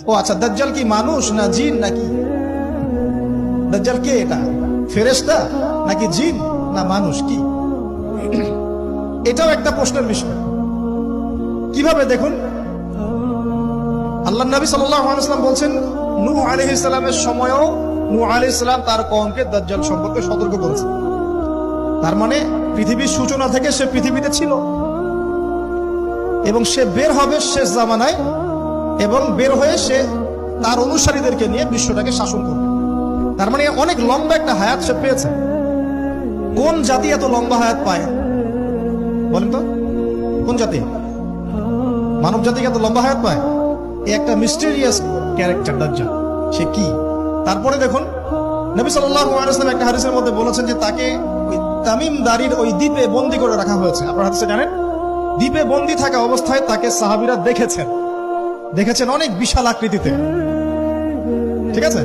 ও আচ্ছা, দাজ্জাল কি মানুষ না জিন নাকি? দাজ্জাল কে? এটা ফেরেশতা নাকি জিন না মানুষ? কি এটাও একটা প্রশ্নের বিষয়। কিভাবে দেখুন, আল্লাহ নবী সাল্লাল্লাহু আলাইহি ওয়াসাল্লাম বলছেন নূহ আলাইহিস সালামের সময়ও নূহ আলাইহিস সালাম তার কওমকে দাজ্জাল সম্পর্কে সতর্ক করেছেন। তার মানে পৃথিবীর সূচনা থেকে সে পৃথিবীতে ছিল এবং সে বের হবে শেষ জামানায়, এবং বের হয়ে সে তার অনুসারীদেরকে নিয়ে বিশ্বটাকে শাসন করবে। তার মানে অনেক লম্বা একটা হায়াত সে পেয়েছে। কোন জাতি এত লম্বা হায়াত পায় বলেন তো? কোন জাতি, মানব জাতি এত লম্বা হায়াত পায়? এই একটা মিস্টেরিয়াস ক্যারেক্টার দাজ্জাল। সে কি? তারপরে দেখুন, নবী সাল্লাল্লাহু আলাইহি ওয়াসাল্লাম একটা হাদিসের মধ্যে বলেছেন যে তাকে ওই তামিম দারির ওই দ্বীপে বন্দী করে রাখা হয়েছে। আপনারা হাদিসে জানেন, দ্বীপে বন্দী থাকা অবস্থায় তাকে সাহাবীরা দেখেছেন অনেক বিশাল আকৃতিতে, ঠিক আছে?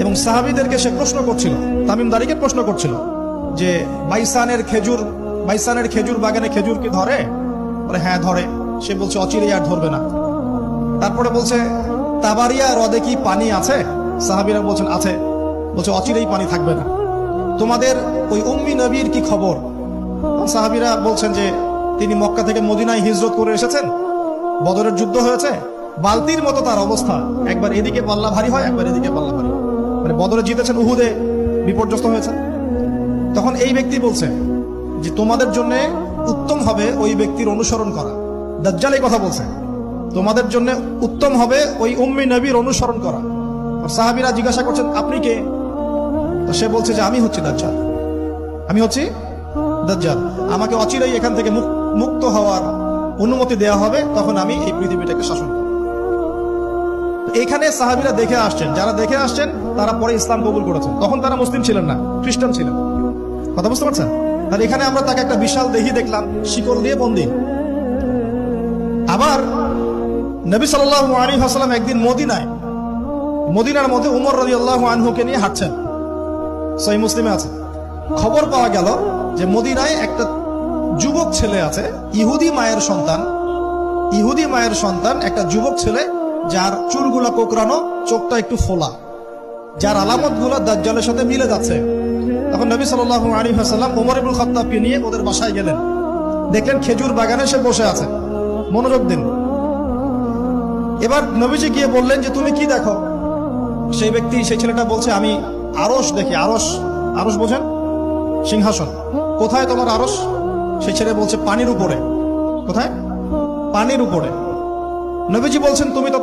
এবং সাহাবীদেরকে সে প্রশ্ন করছিল, তামিম দারিকে প্রশ্ন করছিল যে বাইসানের খেজুর বাগানে খেজুর কি ধরে? বলে হ্যাঁ ধরে। সে বলছে অচিরেই আর ধরবে না। তারপরে বলছে তাবারিয়া হ্রদে কি পানি আছে? সাহাবীরা বলছেন আছে। বলছে অচিরেই পানি থাকবে না। তোমাদের ওই উম্মি নবীর কি খবর? সাহাবীরা বলছেন যে তিনি মক্কা থেকে মদিনায় হিজরত করে এসেছেন, বদরের যুদ্ধ হয়েছে, বালতির মতো তার অবস্থা, একবার এদিকে পাল্লা ভারী হয়, একবার এদিকে পাল্লা ভারী, মানে বদরে জিতেছেন, উহুদে বিপর্যস্ত হয়েছে। তখন এই ব্যক্তি বলছে যে তোমাদের জন্য উত্তম হবে ওই ব্যক্তির অনুসরণ করা। দাজ্জাল এই কথা বলছে, তোমাদের জন্য উত্তম হবে ওই উম্মি নবীর অনুসরণ করা। সাহাবীরা জিজ্ঞাসা করছেন আপনি কে? তো সে বলছে যে আমি হচ্ছি দাজ্জাল, আমি হচ্ছি দাজ্জাল। আমাকে অচিরেই এখান থেকে মুক্ত হওয়ার অনুমতি দেওয়া হবে, তখন আমি এই পৃথিবীটাকে শাসন করব। এখানে সাহাবীরা দেখে আসছেন, যারা দেখে আসছেন তারা পরে ইসলাম কবুল করেছেন। তখন তারা মুসলিম ছিলেন না, খ্রিস্টান ছিলেন। কথা বুঝতে পারছেন? আর এখানে আমরা তাকে একটা বিশাল দেহি দেখলাম, শিকল দিয়ে বন্দী। আবার নবী সাল্লাল্লাহু আলাইহি ওয়াসাল্লাম একদিন মদিনার মধ্যে উমর রাদিয়াল্লাহু আনহুকে নিয়ে হাঁটছেন, সহিহ মুসলিমে আছে। খবর পাওয়া গেল যে মদিনায় একটা যুবক ছেলে আছে, ইহুদি মায়ের সন্তান একটা যুবক ছেলে, যার চুলগুলা কোকড়ানো, চোখটা একটু ফোলা, যার আলামতগুলো দাজ্জালের সাথে মিলে যাচ্ছে। তখন নবী সাল্লাল্লাহু আলাইহি ওয়াসাল্লাম ওমর ইবনে খাত্তাবকে নিয়ে ওদের বাসায় গেলেন। দেখলেন খেজুর বাগানে সে বসে আছে, মনোযোগ দিন। এবার নবীজি গিয়ে বললেন যে তুমি কি দেখো? সেই ছেলেটা বলছে আমি আরশ দেখি। আরশ বোঝেন? সিংহাসন। কোথায় তোমার আরশ? সেই ছেলে বলছে পানির উপরে। কোথায়? পানির উপরে। নবীজি বলছেন তুমি তো